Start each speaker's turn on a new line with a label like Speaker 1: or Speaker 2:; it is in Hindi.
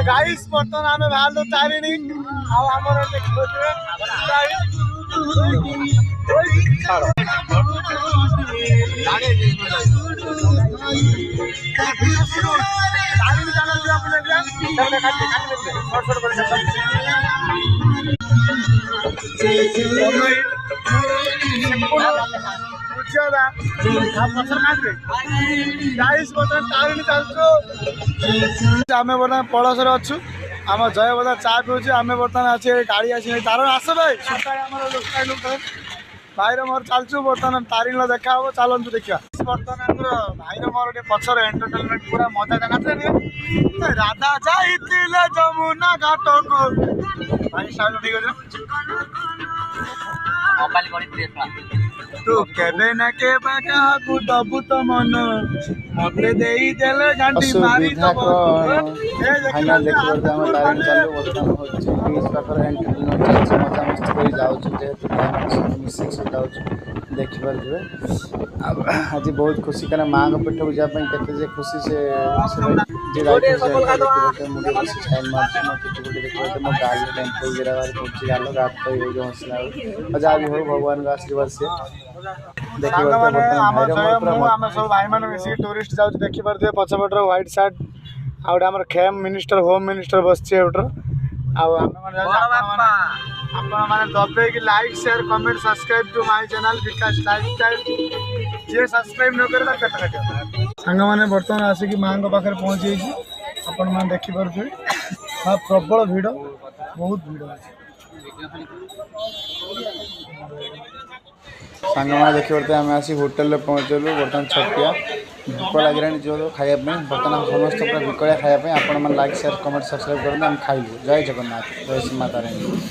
Speaker 1: गाइस बर्तमान आम बाहर तारिणी आमर आम बर्तमान पड़ोसर अच्छु आम जय बजार चा पीछे आम बर्तमान अच्छे गाड़ी आस तार आस भाई भाई मोर चलचु बर्तमान तारिणी देखा हम चलतु देखा बर्तमान भाई मोर पचर एंटरटेनमेंट पूरा मजा देखा राधा जाइतिले जमुना घाट को भाई साउंड ठीक है तू केबे न केबे काकू दबु तो मन मते देई देले घंटी मारी तो
Speaker 2: फाइनल देखि बर्तमान हम तारिणी चलु बर्तमान होछि बीच पाखर एंटरटेनमेंट चलछि मजा मस्ती करि जाउछु जेहेतु मिसिंग से जाउछु देखि पर जेबे आज बहुत खुशी kana मां को पेट को जा पई केते जे खुशी से जे राइट से मुझे खुशी स्टाइल मार मो किछु को देखि तो मो गाल टेम्पो गिरा वाला पहुंची गालो रात तो हो जो हंसला मजा भी हो भगवान का आशीर्वाद से देखि
Speaker 1: आम सब भाई मान मिसी टूरिस्ट जाउ देखि पर पछपटर व्हाइट शर्ट आउट हमर खेम मिनिस्टर होम मिनिस्टर बसछि उटर आप माने दबे कि like share comment subscribe to my channel Vikas lifestyle जे सब्सक्राइब न करे कट कट संग माने बर्तमान आसी कि मां को पाखर पहुंच जाई अपन मान देखि परछे प्रबल भीड़ बहुत भीड़ अछि
Speaker 2: सांग मैंने देखी पड़ते आम आसी होटेल पहुँचलु बर्तमान छटिया भूक लगे जो खायापी बर्तमान समस्त पूरा भूकड़िया खायापी आपण मैंने लाइक शेयर कमेंट सब्सक्राइब करते खाइलु जय जगन्नाथ जय श्री माता रानी।